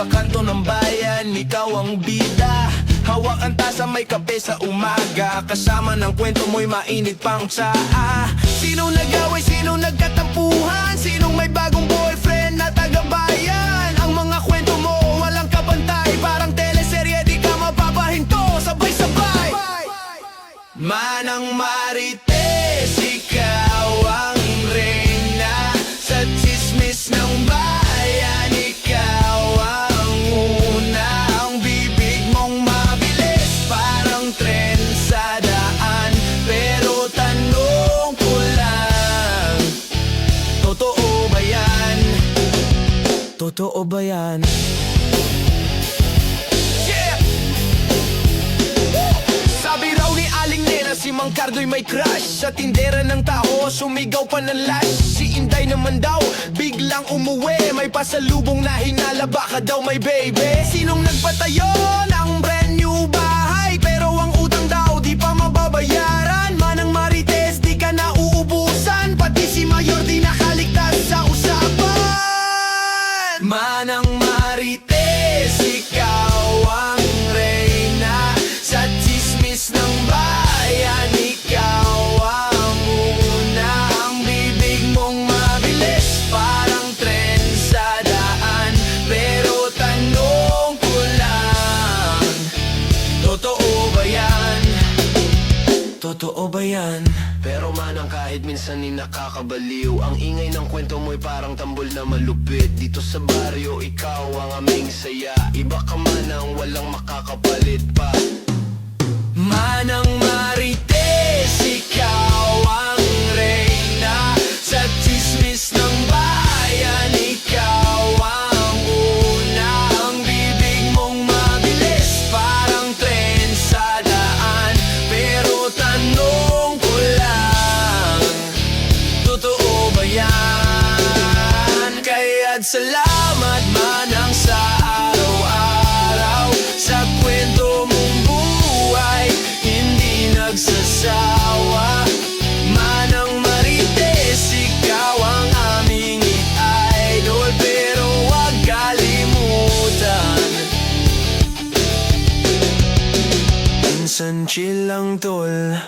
sa kanto ng bayan, ikaw ang bida. Hawak ang tasa, may kape sa umaga. Kasama ng kwento mo'y mainit pang tsaa. Sinong nag-away, sinong nagkatampuhan, sinong may bagong boyfriend na taga-bayan. Ang mga kwento mo walang kabantay, parang teleserye di ka mapapahinto. Sabay-sabay Manang Marites, ikaw ang reyna sa tsismis ng bayan. Ikaw ang una, ang bibig mong mabilis, parang tren sa daan. Pero tanong ko lang, totoo ba yan? Totoo ba yan? Sabi raw ni Aling Nena, si Mang Cardo'y may crush sa tindera ng taho, sumigaw pa ng lash. Si Inday naman daw, biglang umuwi, may pasalubong na hinala, baka daw may baby. Sinong nagpatayo ng brand new bahay, pero ang utang daw di pa mababayaran. Manang Marites, di ka na uubusan, pati si Mayor di nakaligtas sa usapan. Manang Marites, ikaw ang reyna sa tsismis ng bayan. Ikaw ang una, ang bibig mong mabilis, parang tren sa daan. Pero tanong ko lang, totoo ba yan? Totoo ba yan? Pero manang kahit minsan ni nakakabaliw, ang ingay ng kwento mo'y parang tambol na malupit. Dito sa baryo, ikaw ang aming saya. Iba ka manang walang makakapalit pa. Manang Marites, ikaw ang reyna sa tsismis ng bayan. Ikaw ang una, ang bibig mong mabilis, parang tren sa daan. Pero tanong ko lang, totoo ba yan? Kaya't salamat manang sa araw-araw, sa kwento mong buhay hindi nagsasawa. Manang Marites, ikaw ang aming idol, pero huwag kalimutan, minsan chill lang tol.